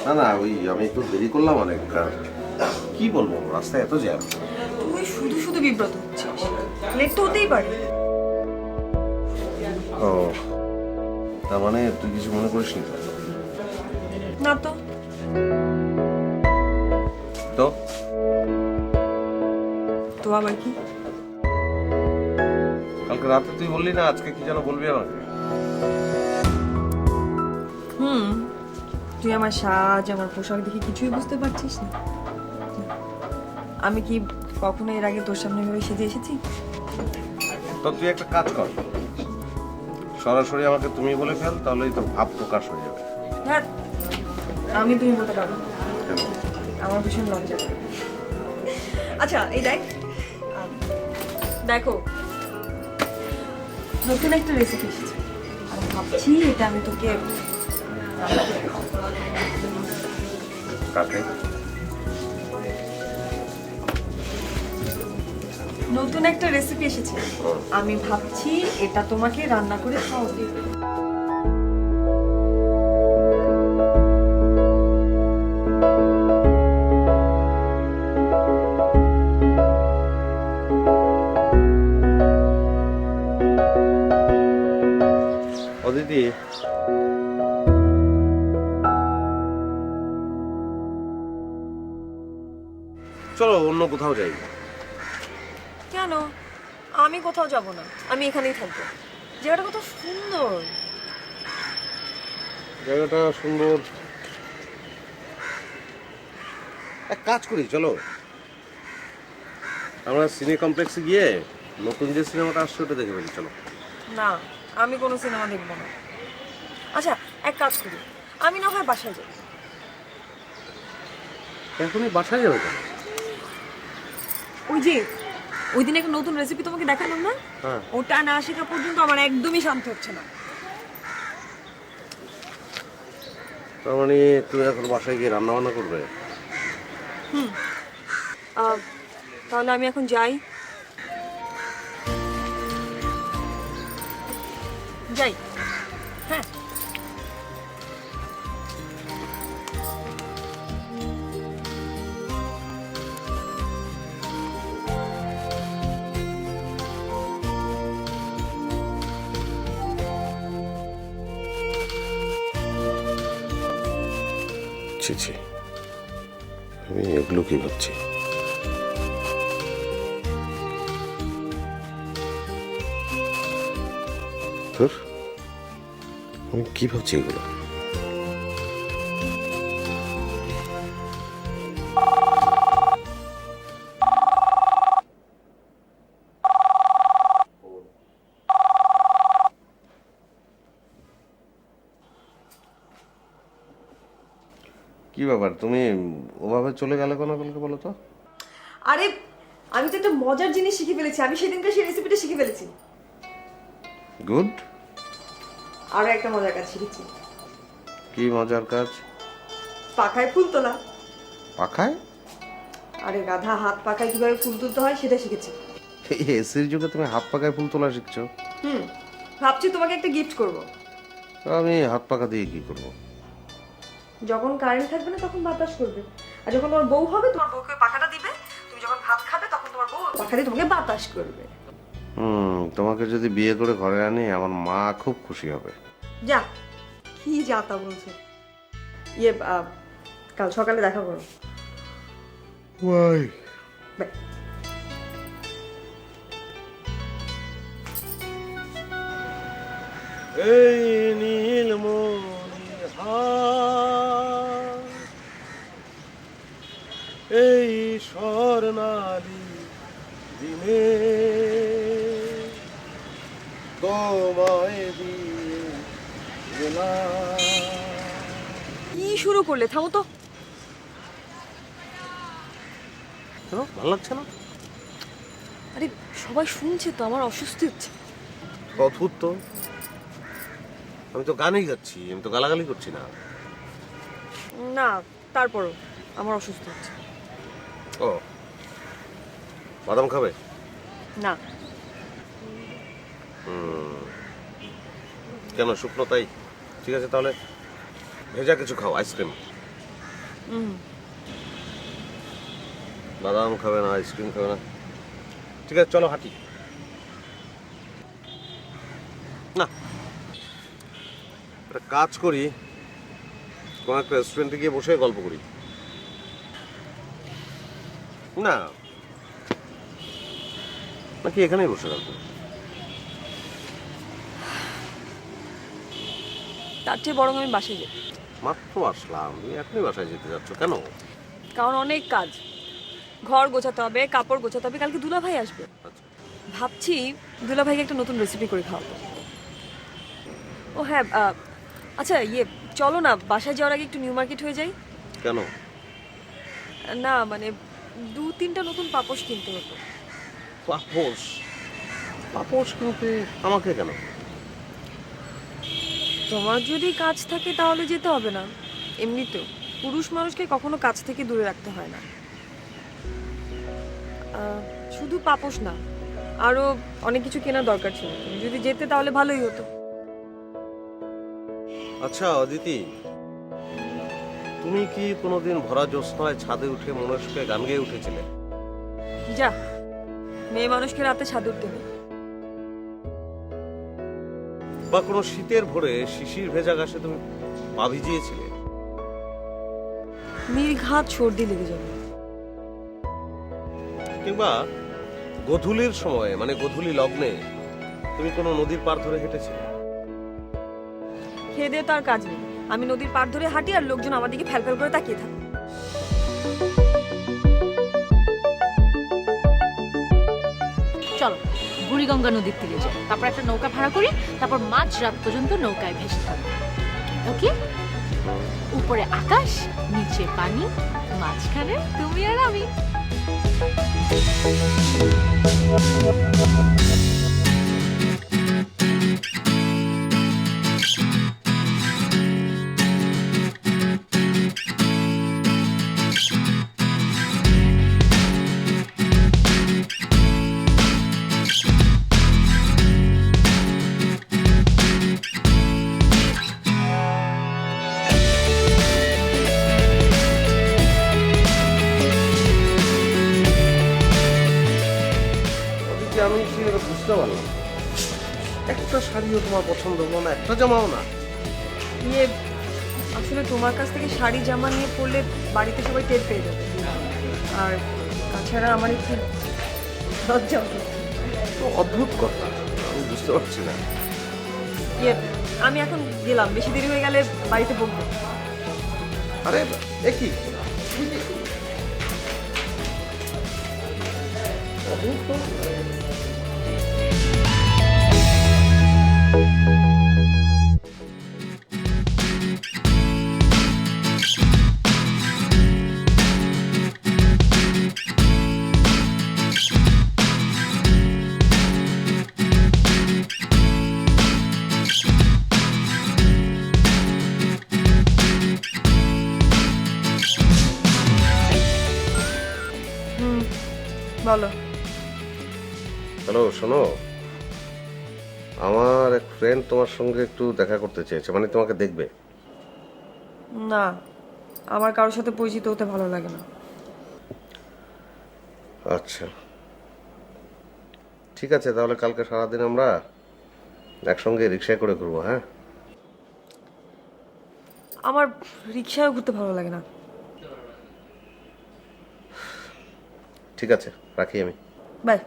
না না, ওই আমি একটু দেরি করলাম অনেক। আর কি বলবো, রাস্তায় এত জ্যাম। তুই শুধু শুধু বিব্রত হচ্ছিস, লেট তো হতেই পারে। ও তার মানে তুই কিছু মনে করিস নি তো? না তো। তো তো আবার কি? কালকে রাতে তুই বললি না আজকে কি যেন বলবি আমাকে? তুই আমার সাজ, আমার পোশাক দেখে কিছুই বুঝতে পারছিস না? আমি কি কখনো এর আগে তোর সামনে ভেবে সেজে এসেছি? তো তুই একটা কাজ কর, সরাসরি আমাকে তুমি বলে ফেল, তাহলেই তো ভাব প্রকাশ হয়ে যাবে। হ্যাঁ, আমি তুমি বলতে পারবো না। কেন? আমার ভীষণ লজ্জা করে। আচ্ছা এই দেখো, নতুন একটা রেসিপি এসেছে। আমি ভাবছি এটা আমি তোকে কাকে? নতুন একটা রেসিপি এসেছে, আমি ভাবছি এটা তোমাকে রান্না করে খাওয়াতে। অদিতি, চলো অন্য কোথাও যাই। কেন? আমি কোথাও যাব না, আমি এখানেই থাকবো। জায়গাটা কত সুন্দর। জায়গাটা সুন্দর। এক কাজ করি, চলো আমরা সিনে কমপ্লেক্সে গিয়ে নতুন যে সিনেমাটা আসছে ওটা দেখে ফেলি। চলো। না, আমি কোনো সিনেমা দেখবো না। আচ্ছা এক কাজ করি, আমি না হয় বাসায় যাই। এখনই বাসায় যাবে কেন? ওই যে ওই দিন একটা নতুন রেসিপি তোমাকে দেখালাম না, হ্যাঁ। ওটা না শেখা পর্যন্ত আমার একদমই শান্ত হচ্ছে না। তার মানে তুমি এখন বাসায় গিয়ে রান্না বান্না করবে? তাহলে আমি এখন যাই। হ্যাঁ। ছি ছি, আমি এগুলো কি ভাবছি? তোর আমি কি ভাবছি এগুলো? কি ব্যাপার, তুমি ওভাবে চলে গেলে কেন কালকে বলো তো? আরে আমি তো একটা মজার জিনিস শিখে ফেলেছি, আমি সেদিনকে সেই রেসিপিটা শিখে ফেলেছি। গুড। আরো একটা মজার কাজ শিখেছি। কি মজার কাজ? পাখায় ফুল তোলা। পাখায়? আরে গাধা, হাত পাখায় কিভাবে ফুল তুলতে হয় সেটা শিখেছি। এই এসির যুগে তুমি হাত পাখায় ফুল তোলা শিখছো? ভাবছি তোমাকে একটা গিফট করব। আমি হাত পাখা দিয়ে কি করব? যখন কারেন্ট থাকবে না তখন বাতাস করবে, আর যখন তোমার বউ হবে তোমার বউকে পাখাটা দিবে, তুমি যখন ভাত খাবে তখন তোমার বউ পাখা দিয়ে তোমাকে বাতাস করবে। তোমাকে যদি বিয়ে করে ঘরে আনি আমার মা খুব খুশি হবে। যা, কি যা তা বলছে। ইয়ে কাল সকালে দেখা করো। বাই। বাই। এই নীলমণিহার, এই স্বর্ণালী দিনে তোমায় দিয়ে গেলাম। কি শুরু করলে? থামো তো। কেন ভালো লাগছে না? আরে সবাই শুনছে তো, আমার অস্বস্তি হচ্ছে। অদ্ভুত তো, আমি তো গানই গাচ্ছি, আমি তো গালাগালি করছি না। না, তারপরও আমার অসুস্থ হচ্ছে। ও, বাদাম খাবে? না। কেন, শুকনো তাই? ঠিক আছে, তাহলে ভেজা কিছু খাও, আইসক্রিম। বাদাম খাবে না, আইসক্রিম খাবে না? ঠিক আছে, চলো হাঁটি। না, একটা কাজ করি, কোন একটা রেস্টুরেন্টে গিয়ে বসে গল্প করি। না, নাকি এখানেই বসে গল্প? তার চেয়ে বরং আমি বাসায় যাই। মাত্র আসলাম, তুমি এখনই বাসায় যেতে যাচ্ছ কেন? কারণ অনেক কাজ, ঘর গোছাতে হবে, কাপড় গোছাতে হবে, কালকে দুলাভাই আসবে। আচ্ছা। ভাবছি দুলাভাইকে একটা নতুন রেসিপি করে খাওয়াবো। ও হ্যাঁ, আচ্ছা চলো না, বাসায় যাওয়ার আগে একটু নিউ মার্কেট হয়ে যাই। কেন? না মানে 2-3টা নতুন পাপোশ কিনতে হতো। পাপোশ? পাপোশ কিনতে আমাকে কেন? তোমার যদি কাজ থাকে তাহলে যেতে হবে না। এমনি তো পুরুষ মানুষকে কখনো কাজ থেকে দূরে রাখতে হয় না। শুধু পাপোশ না, আরো অনেক কিছু কেনার দরকার ছিল। তুমি যদি যেতে তাহলে ভালোই হতো। আচ্ছা অদিতি, তুমি কি কোনোদিন ভরা জ্যোৎস্নায় ছাদে উঠে মনের সুখে গান গেয়ে উঠেছিলে? যা, মেয়ে মানুষকে রাতে ছাদ উঠতে নেই। বা কোনো শীতের ভোরে শিশির ভেজা ঘাসে তুমি পা ভিজিয়েছিলে? নির্ঘাত সর্দি লেগে যাবে। কিংবা গোধূলির সময়, মানে গোধূলি লগ্নে তুমি কোনো নদীর পার ধরে হেঁটেছিলে? খেয়ে দিয়ে তো আর কাজ নেই, আমি নদীর পাড় ধরে হাঁটি আর লোকজন আমার দিকে ফ্যাল ফ্যাল করে তাকিয়ে থাকে। চলো বুড়িগঙ্গা নদীর তীরে যাই, তারপর একটা নৌকা ভাড়া করি, তারপর মাঝ রাত পর্যন্ত নৌকায় ভেসে থাকবো। ওকে? উপরে আকাশ, নিচে পানি, মাঝখানে তুমি আর আমি। অদিতি, আমি কি এটা বুঝতে পারলাম, একটা শাড়িও তোমার পছন্দ হলো না, একটা জামাও না? আসলে তোমার কাছ থেকে শাড়ি জামা নিয়ে পরলে বাড়িতে সবাই টের পেয়ে যাবে, আর তাছাড়া আমার একটু লজ্জা হতো। তো অদ্ভুত কথা, আমি বুঝতে পারছি না। আমি এখন গেলাম, বেশি দেরি হয়ে গেলে বাড়িতে বকবো। আরে একই বলো। হ্যালো, শোনো, আমার এক ফ্রেন্ড তোমার সঙ্গে একটু দেখা করতে চেয়েছে, মানে তোমাকে দেখবে। না, আমার কারোর সাথে পরিচিত হতে ভালো লাগে না। আচ্ছা ঠিক আছে, তাহলে কালকে সারাদিন আমরা একসঙ্গে রিক্সায় করে ঘুরবো। হ্যাঁ, আমার রিক্সায় ঘুরতে ভালো লাগে না। ঠিক আছে, রাখি আমি। বাই।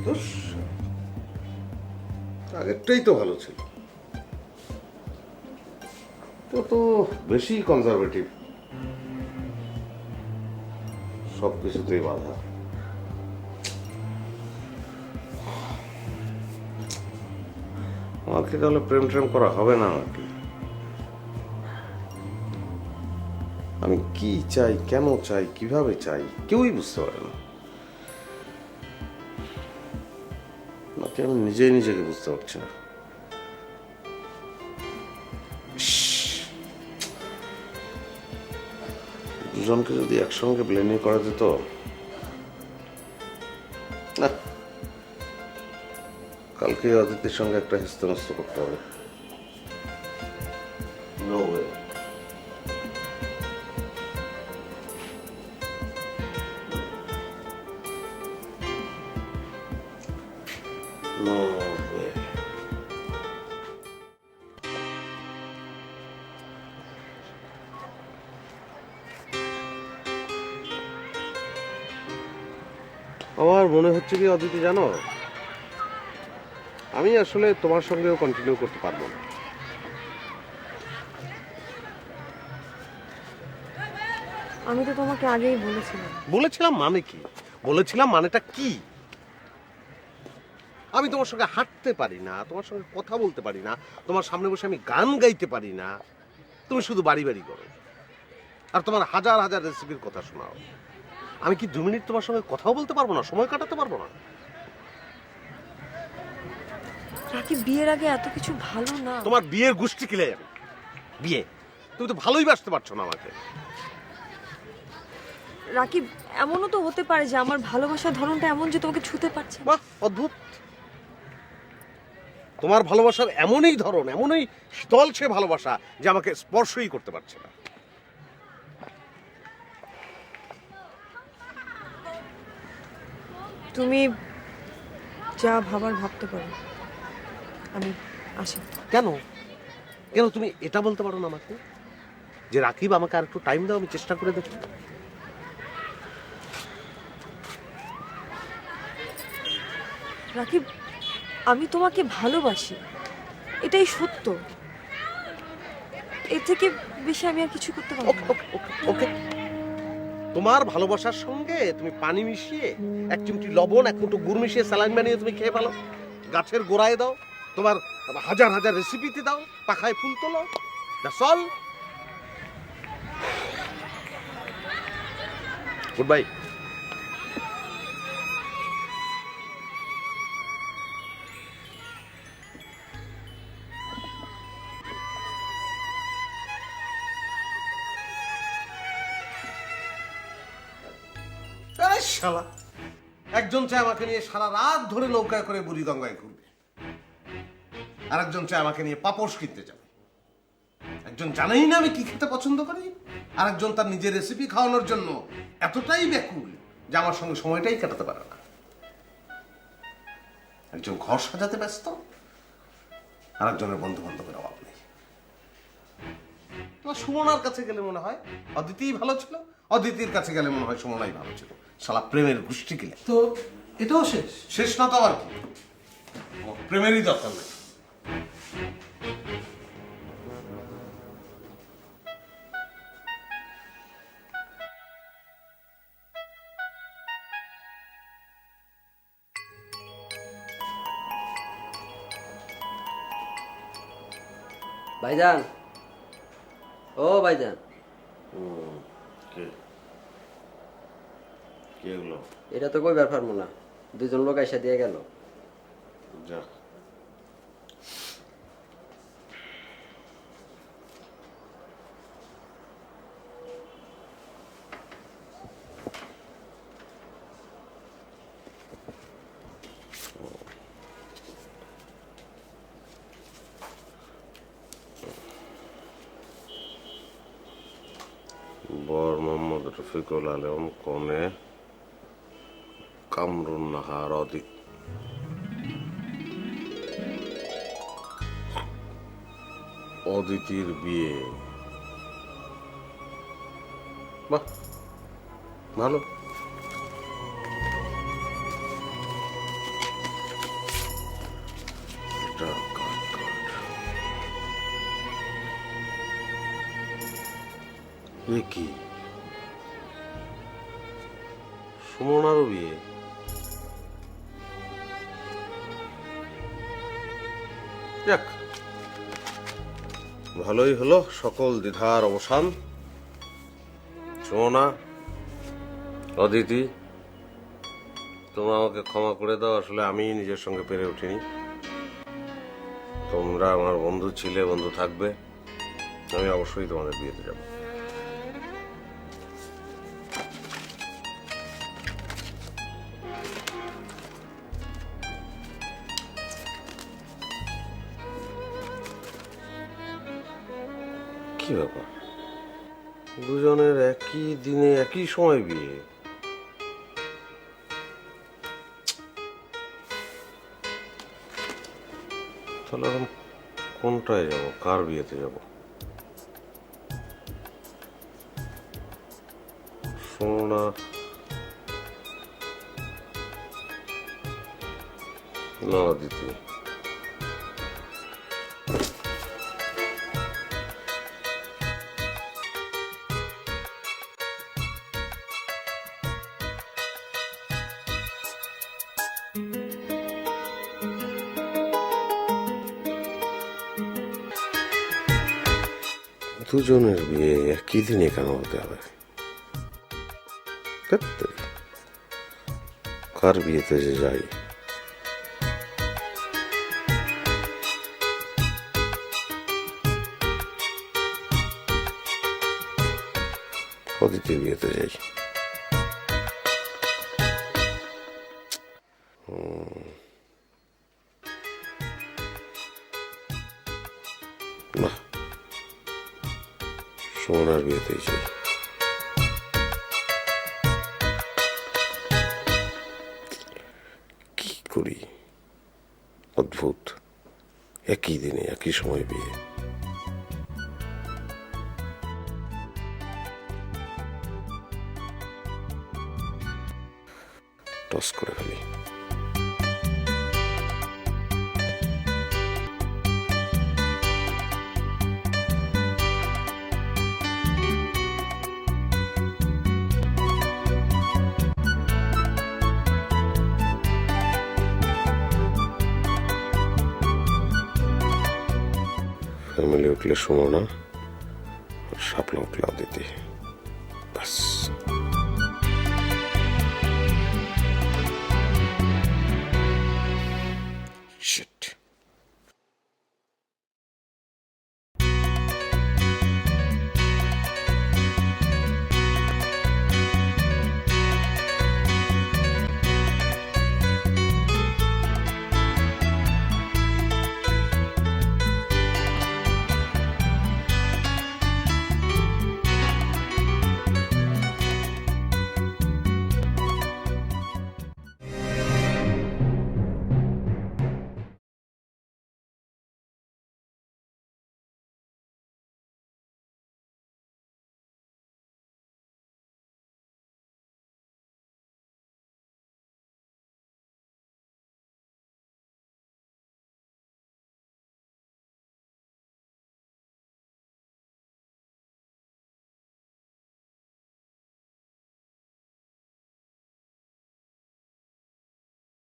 ধুস, আগেরটাই তো ভালো ছিল। তো তো বেশি কনজারভেটিভ, সব কিছুতেই বাধা। আমাকে তাহলে প্রেম ট্রেম করা হবে না নাকি? আমি কি চাই, কেন চাই, কিভাবে চাই কেউই বুঝতে পারে না। নাকি আমি নিজেই নিজেকে বুঝতে পারছি না। দুজনকে যদি একসঙ্গে ব্লেন্ডিং করা যেত। না, কালকে অদিতির সঙ্গে একটা হেস্তনস্ত করতে হবে। No way. No way. আমার মনে হচ্ছে কি অদিতি জানো, আমি আসলে তোমার সঙ্গেও কন্টিনিউ করতে পারবো না। আমি তো তোমাকে আগেই বলেছিলাম। বলেছিলাম মানে কি? বলেছিলাম মানেটা কি? আমি তোমার সঙ্গে হাঁটতে পারি না, তোমার সঙ্গে কথা বলতে পারি না, তোমার সামনে বসে আমি গান গাইতে পারি না। তুমি শুধু বাড়ি বাড়ি করো আর তোমার হাজার হাজার রেসিপির কথা শোনাও। আমি কি 2 মিনিট তোমার সঙ্গে কথাও বলতে পারবো না, সময় কাটাতে পারবো না? রাকিব, বিয়ের আগে এত কিছু ভালো না। তোমার বিয়ের গোষ্ঠী কিলে যাবে। বিয়ে? তুমি তো ভালোই বাসতে পারছো না আমাকে। রাকিব, এমনও তো হতে পারে যে আমার ভালোবাসার ধরনটা এমন যে তোমাকে ছুতে পারছে। বাহ, অদ্ভুত। তোমার ভালোবাসার এমনই ধরন, এমনই শীতল সে ভালোবাসা যে আমাকে স্পর্শই করতে পারছে না। তুমি যা ভাবার ভাবতে পারো। আমি আসি। কেন? কেন তুমি এটা বলতে পারো না আমাকে যে রাকিব আমাকে আর একটু টাইম দাও, আমি চেষ্টা করে দেখি? রাকিব, আমি তোমাকে ভালোবাসি, এটাই সত্য। এর থেকে বেশি আমি আর কিছু করতে পারবো না। ওকে, তোমার ভালোবাসার সঙ্গে তুমি পানি মিশিয়ে, 1 চিমটি লবণ, 1 মুঠো গুড় মিশিয়ে স্যালাইন বানিয়ে তুমি খেয়ে ফেলো, গাছের গোড়ায় দাও, তোমার হাজার হাজার রেসিপিতে দাও, পাখায় ফুল তোলো। That's all. Good bye. শালা, একজন চায় আমাকে নিয়ে সারা রাত ধরে নৌকায় করে বুড়িগঙ্গায় ঘুরবে, আর একজন চায় আমাকে নিয়ে পাপোশ কিনতে যাবে। একজন জানেই না আমি কি খেতে পছন্দ করি, আর একজন তার নিজের রেসিপি খাওয়ানোর জন্য এতটাই ব্যাকুল যে আমার সঙ্গে সময়টাই কাটাতে পারে না। একজন ঘর সাজাতে ব্যস্ত, আর একজনের বন্ধু বান্ধবের অভাব নেই। তোমার সুমনার কাছে গেলে মনে হয় অদিতিই ভালো ছিল, অদিতির কাছে গেলে মনে হয় সুমনাই ভালো ছিল। শালা প্রেমের গোষ্ঠী কিলে। তো এটাও শেষ? শেষ না তো আবার কি? প্রেমেরই দরকার নেই। ভাইজান, ও ভাইজান, কি এগুলো? এটা তো কইবার পারবো না, 2জন লোক এসে দিয়ে গেল। যা, বর মোহাম্মদ রফিকুল আলম, কনে কামরুন নাহার, অদিতির বিয়ে। বাহ, ভালো। মিস্টার এ কি সুমনারও বিয়ে? যাক, ভালোই হলো, সকল দ্বিধার অবসান। সুমনা, অদিতি, তোমরা আমাকে ক্ষমা করে দাও, আসলে আমি নিজের সঙ্গে পেরে উঠিনি। তোমরা আমার বন্ধু ছিলে, বন্ধু থাকবে, আমি অবশ্যই তোমাদের বিয়েতে যাব। কি ব্যাপার, দুজনের একই দিনে একই সময় বিয়ে? তাহলে এখন কোনটায় যাব, কার বিয়েতে যাব? সোনা না দিতে দুজনের বিয়ে একই দিনে কেন হতে হবে? কার বিয়েতে যে যাই, অদিতির বিয়েতে যাই। না, সোনার বিয়েতেই যাই। কি করি, অদ্ভুত, একই দিনে একই সময় বিয়ে। টস করে ফেলি। ফ্যামিলি উঠলে সুমনা, শাপলা উঠলে অদিতি, বাস।